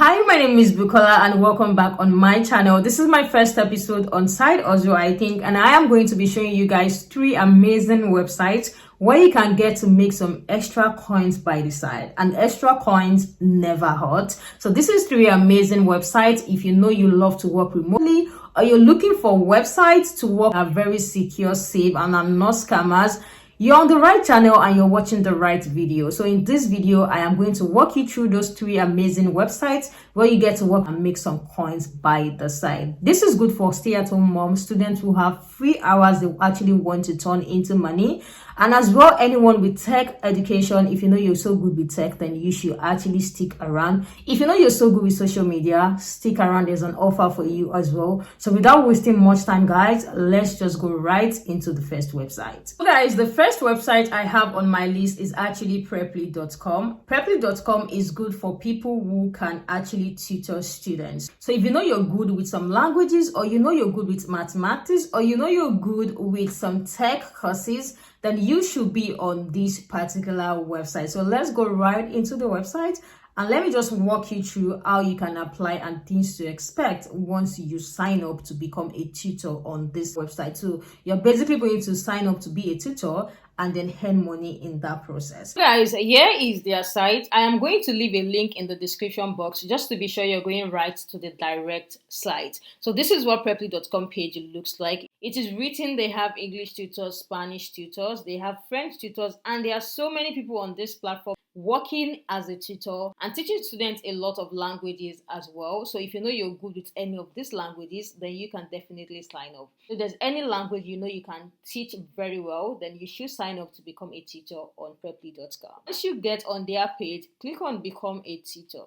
Hi, my name is Bukola and welcome back on my channel. This is my first episode on Side Hustle, I think, and I am going to be showing you guys 3 amazing websites where you can get to make some extra coins by the side, and extra coins never hurt. So this is 3 amazing websites. If you know you love to work remotely or you're looking for websites to work are very secure, safe, and are not scammers, you're on the right channel and you're watching the right video. So in this video, I am going to walk you through those 3 amazing websites where you get to work and make some coins by the side. This is good for stay-at-home moms, students who have free hours they actually want to turn into money. And as well, anyone with tech education, if you know you're so good with tech, then you should actually stick around. If you know you're so good with social media, stick around. There's an offer for you as well. So without wasting much time, guys, let's just go right into the first website. So guys, the first website I have on my list is actually preply.com. Preply.com is good for people who can actually tutor students. So if you know you're good with some languages, or you know you're good with mathematics, or you know you're good with some tech courses, then you should be on this particular website. So let's go right into the website and let me just walk you through how you can apply and things to expect once you sign up to become a tutor on this website. So you're basically going to sign up to be a tutor and then earn money in that process. Guys, here is their site. I am going to leave a link in the description box just to be sure you're going right to the direct site. So this is what preply.com page looks like. It is written, they have English tutors, Spanish tutors, they have French tutors, and there are so many people on this platform working as a tutor and teaching students a lot of languages as well. So if you know you're good with any of these languages, then you can definitely sign up. If there's any language you know you can teach very well, then you should sign up to become a tutor on preply.com. Once you get on their page, click on become a tutor.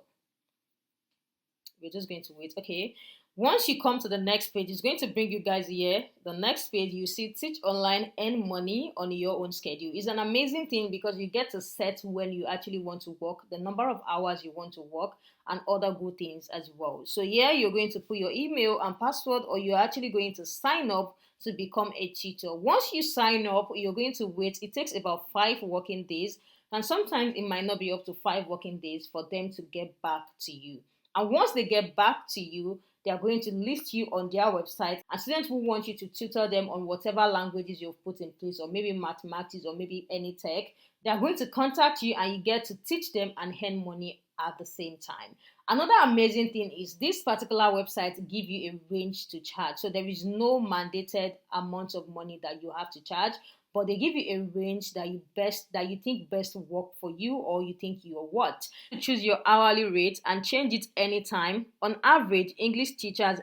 We're just going to wait. Okay. Once you come to the next page, it's going to bring you guys here. The next page, you see teach online, earn money on your own schedule. It's an amazing thing because you get to set when you actually want to work, the number of hours you want to work, and other good things as well. So here you're going to put your email and password, or you're actually going to sign up to become a tutor. Once you sign up, you're going to wait. It takes about 5 working days, and sometimes it might not be up to 5 working days for them to get back to you. And once they get back to you, they are going to list you on their website, and students who want you to tutor them on whatever languages you've put in place, or maybe mathematics, or maybe any tech, they are going to contact you and you get to teach them and earn money at the same time. Another amazing thing is this particular website give you a range to charge. So there is no mandated amount of money that you have to charge, but they give you a range that you think best work for you, or you think you're what. You choose your hourly rate and change it anytime. On average, English teachers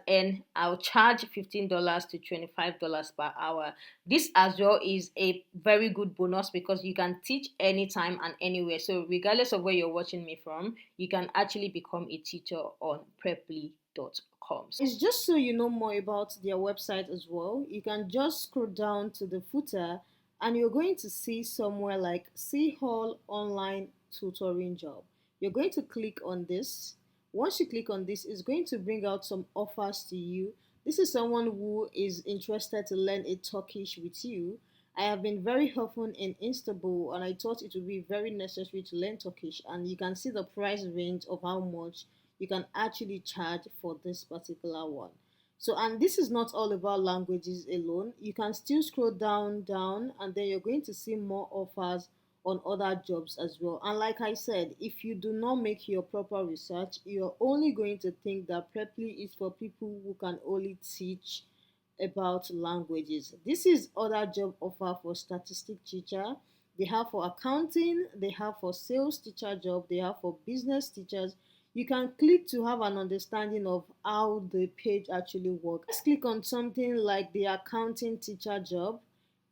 I'll charge $15 to $25 per hour. This as well is a very good bonus because you can teach anytime and anywhere. So regardless of where you're watching me from, you can actually become a teacher on preply.com. It's just so you know more about their website as well. You can just scroll down to the footer and you're going to see somewhere like See All Online Tutoring Job. You're going to click on this. Once you click on this, it's going to bring out some offers to you. This is someone who is interested to learn a Turkish with you. I have been very often in Istanbul and I thought it would be very necessary to learn Turkish, and you can see the price range of how much you can actually charge for this particular one. So, and this is not all about languages alone. You can still scroll down, and then you're going to see more offers on other jobs as well. And like I said, if you do not make your proper research, you're only going to think that Preply is for people who can only teach about languages. This is other job offer for statistic teacher. They have for accounting, they have for sales teacher job, they have for business teachers. You can click to have an understanding of how the page actually works. Let's click on something like the accounting teacher job.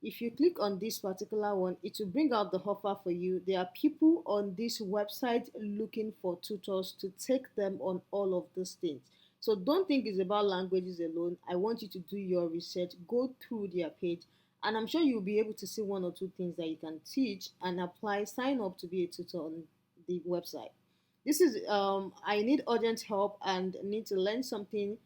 If you click on this particular one, it will bring out the offer for you. There are people on this website looking for tutors to take them on all of these things. So don't think it's about languages alone. I want you to do your research, go through their page, and I'm sure you'll be able to see 1 or 2 things that you can teach and apply, sign up to be a tutor on the website. This is I need urgent help and need to learn something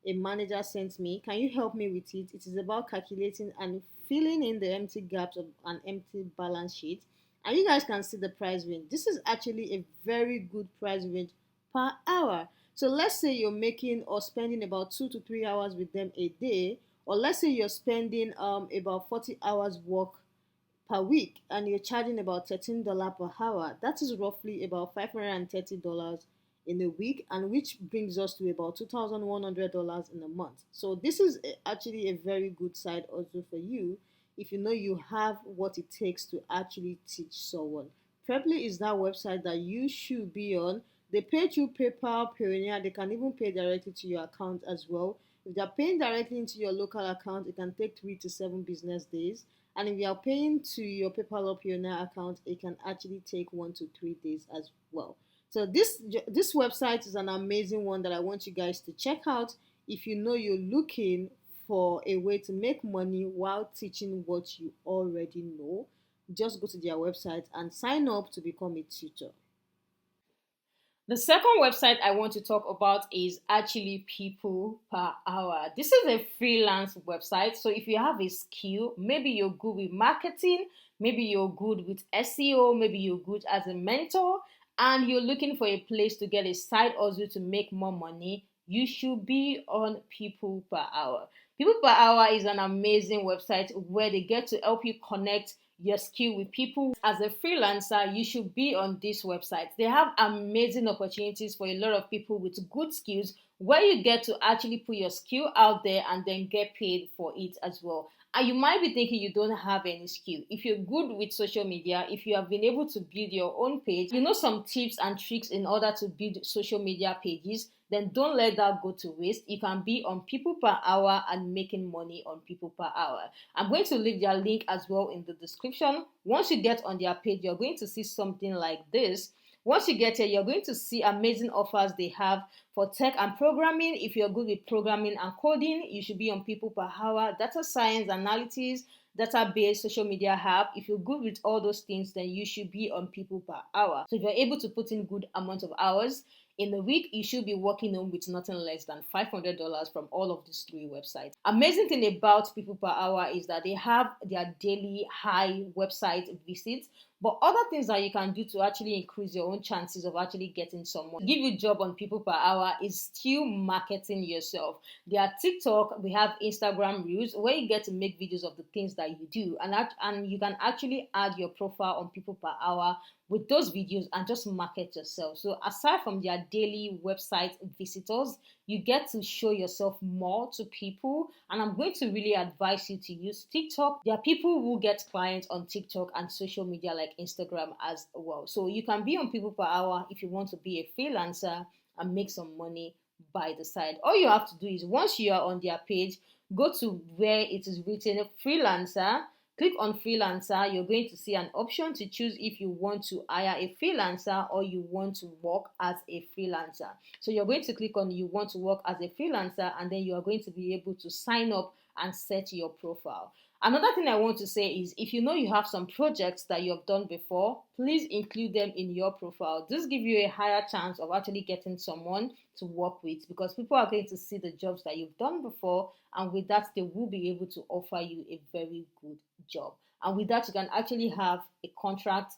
a manager sent me. Can you help me with it? It is about calculating and filling in the empty gaps of an empty balance sheet. And you guys can see the price range. This is actually a very good price range per hour. So let's say you're making or spending about 2 to 3 hours with them a day, or let's say you're spending about 40 hours work per week and you're charging about $13 per hour. That is roughly about $530 in a week, and which brings us to about $2,100 in a month. So this is actually a very good side also for you if you know you have what it takes to actually teach someone. Preply is that website that you should be on. They pay through PayPal, Payoneer. They can even pay directly to your account as well. If they're paying directly into your local account, it can take 3 to 7 business days. And if you are paying to your PayPal or Payoneer account, it can actually take 1 to 3 days as well. So this website is an amazing one that I want you guys to check out if you know you're looking for a way to make money while teaching what you already know. Just go to their website and sign up to become a tutor. The second website I want to talk about is actually People Per Hour. This is a freelance website. So if you have a skill, maybe you're good with marketing, maybe you're good with SEO, maybe you're good as a mentor, and you're looking for a place to get a side hustle to make more money, you should be on People Per Hour. People Per Hour is an amazing website where they get to help you connect your skill with people. As a freelancer, you should be on this website. They have amazing opportunities for a lot of people with good skills where you get to actually put your skill out there and then get paid for it as well. And you might be thinking you don't have any skill. If you're good with social media, if you have been able to build your own page, you know some tips and tricks in order to build social media pages, then don't let that go to waste. You can be on People Per Hour and making money on People Per Hour. I'm going to leave their link as well in the description. Once you get on their page, you're going to see something like this. Once you get here, you're going to see amazing offers they have for tech and programming. If you're good with programming and coding, you should be on People Per Hour. Data science, analytics, database, social media hub. If you're good with all those things, then you should be on People Per Hour. So if you're able to put in good amount of hours in a week, you should be working on with nothing less than $500 from all of these three websites. Amazing thing about People Per Hour is that they have their daily high website visits, but other things that you can do to actually increase your own chances of actually getting someone give you a job on People Per Hour is still marketing yourself. They are TikTok, we have Instagram Reels where you get to make videos of the things that you do, and you can actually add your profile on People Per Hour with those videos and just market yourself. So aside from their daily website visitors, you get to show yourself more to people. And I'm going to really advise you to use TikTok. There are people who get clients on TikTok and social media like Instagram as well. So you can be on People Per Hour if you want to be a freelancer and make some money by the side. All you have to do is once you are on their page, go to where it is written freelancer. Click on freelancer. You're going to see an option to choose if you want to hire a freelancer or you want to work as a freelancer. So you're going to click on you want to work as a freelancer, and then you are going to be able to sign up and set your profile. Another thing I want to say is if you know you have some projects that you have done before, please include them in your profile. This gives you a higher chance of actually getting someone to work with, because people are going to see the jobs that you've done before, and with that they will be able to offer you a very good job. And with that you can actually have a contract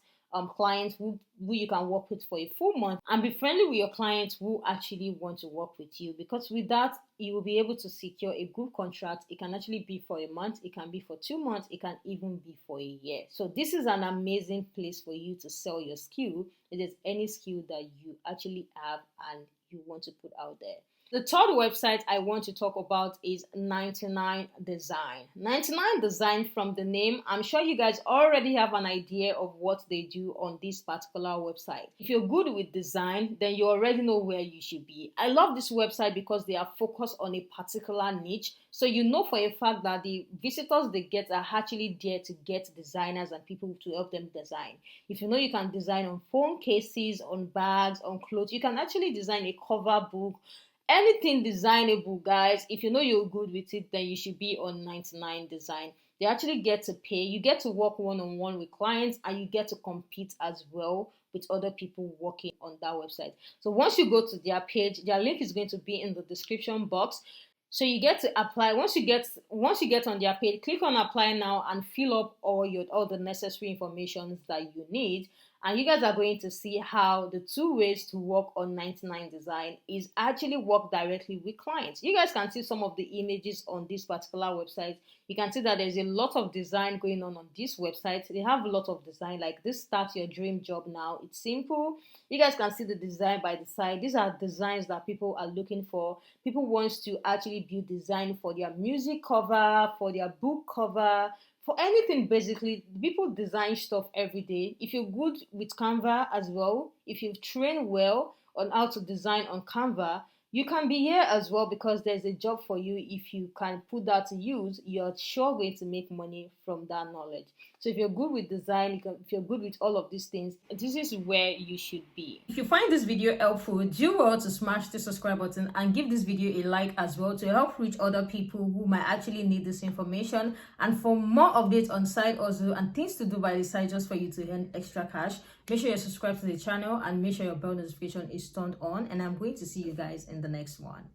clients who you can work with for a full month and be friendly with your clients who actually want to work with you, because with that you will be able to secure a good contract. It can actually be for a month, it can be for 2 months, it can even be for a year. So this is an amazing place for you to sell your skill. It is any skill that you actually have and you want to put out there. The third website I want to talk about is 99 Design. 99 Design, from the name, I'm sure you guys already have an idea of what they do on this particular website. If you're good with design, then you already know where you should be. I love this website because they are focused on a particular niche. So you know for a fact that the visitors they get are actually there to get designers and people to help them design. If you know you can design on phone cases, on bags, on clothes, you can actually design a cover book. Anything designable, guys. If you know you're good with it, then you should be on 99 Design. They actually get to pay. You get to work one-on-one with clients, and you get to compete as well with other people working on that website. So once you go to their page, their link is going to be in the description box. So you get to apply. Once you get on their page, click on apply now and fill up all the necessary information that you need. and you guys are going to see how the two ways to work on 99 design is actually work directly with clients. You guys can see some of the images on this particular website. You can see that there's a lot of design going on this website. They have a lot of design, like this start your dream job now. It's simple. You guys can see the design by the side. These are designs that people are looking for. People wants to actually build design for their music cover, for their book cover, for anything. Basically, people design stuff every day. If you're good with Canva as well, if you've trained well on how to design on Canva, you can be here as well, because there's a job for you. If you can put that to use, you're sure going to make money from that knowledge. So if you're good with design, if you're good with all of these things, this is where you should be. If you find this video helpful, do well to smash the subscribe button and give this video a like as well, to help reach other people who might actually need this information. And for more updates on side hustle and things to do by the side just for you to earn extra cash, make sure you subscribe to the channel and make sure your bell notification is turned on. And I'm going to see you guys in the next one.